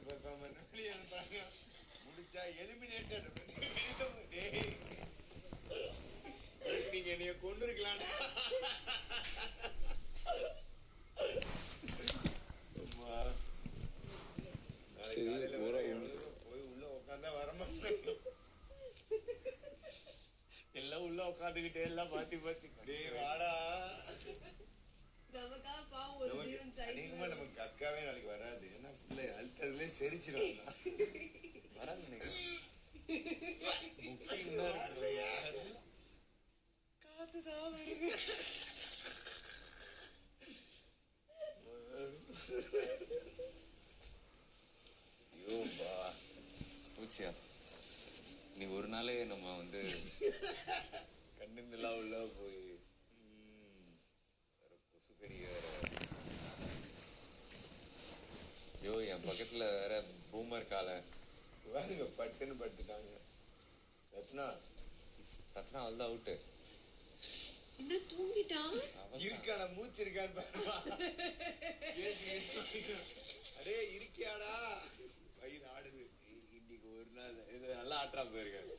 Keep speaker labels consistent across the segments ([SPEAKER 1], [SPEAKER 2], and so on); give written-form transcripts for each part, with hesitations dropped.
[SPEAKER 1] Performer வெளியே அனுப்புறாங்க. முடிச்சா எலிமினேட்டட். நீங்க என்னைய கொண்டு இருக்கலாம். போய் உள்ள உட்காந்தா வரமாட்டேன். எல்லாம் உள்ள உட்காந்துக்கிட்டே எல்லாம் பாத்தி வாடா. அதிகமா நமக்கு அக்காவே நாளைக்கு வராது. ஏன்னா ஃபுல்ல அழுத்ததுல செரிச்சிடும். வராது நினைக்கிறேன். காத்துதான் வருது. ஐயோப்பா பூச்சியா, நீ ஒரு நாளே நம்ம வந்து கண்ணு நிலா உள்ள போய் கொசு பெரிய ஐயோ, என் பக்கத்துல வேற பூமர் காலை பாருங்க, பட்டுன்னு பட்டுட்டாங்க. ரத்னா அவள்தான் அவுட்டு. இருக்கான மூச்சு இருக்கான்னு பாருமா. அடே இருக்கியாடா, வயிறு ஆடுது. இன்னைக்கு ஒரு நாள் இது நல்லா ஆட்டா போயிருக்காரு.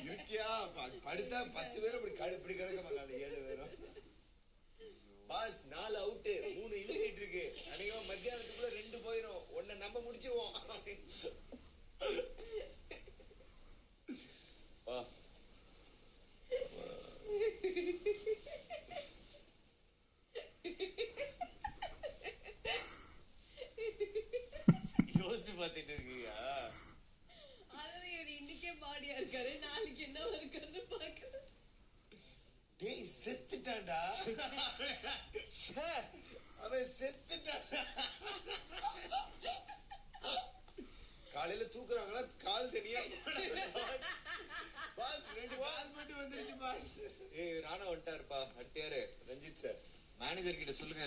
[SPEAKER 1] இருக்கியா படுத்தா 10 பேரும் இப்படி கிடக்க மாட்டாங்க. 7 பேரும் பாஸ் 4 அவுட்டு, 3 இழுத்திட்டு இருக்கு. அன்னைக்கு மத்தியானத்துக்குள்ள 2 போயிரும். ஒன்ன நம்ம முடிச்சிருவோம். யோசிச்சு பாத்துட்டு இருக்கியா?
[SPEAKER 2] இன்னைக்கே பாடியா இருக்காரு, நாளைக்கு என்ன இருக்காருன்னு பாக்குறேன்.
[SPEAKER 1] டேய் செத்துட்டான்டா அவன், செத்துட்டான்டா. காலையில தூக்குறாங்களா, கால் தனியா பாஸ் 2 பால் மட்டும் வந்துருச்சு பாஸ். ராணா வந்துட்டாருப்பா. அடுத்த யாரு? ரஞ்சித் சார். மேனேஜர் கிட்ட சொல்லுங்க.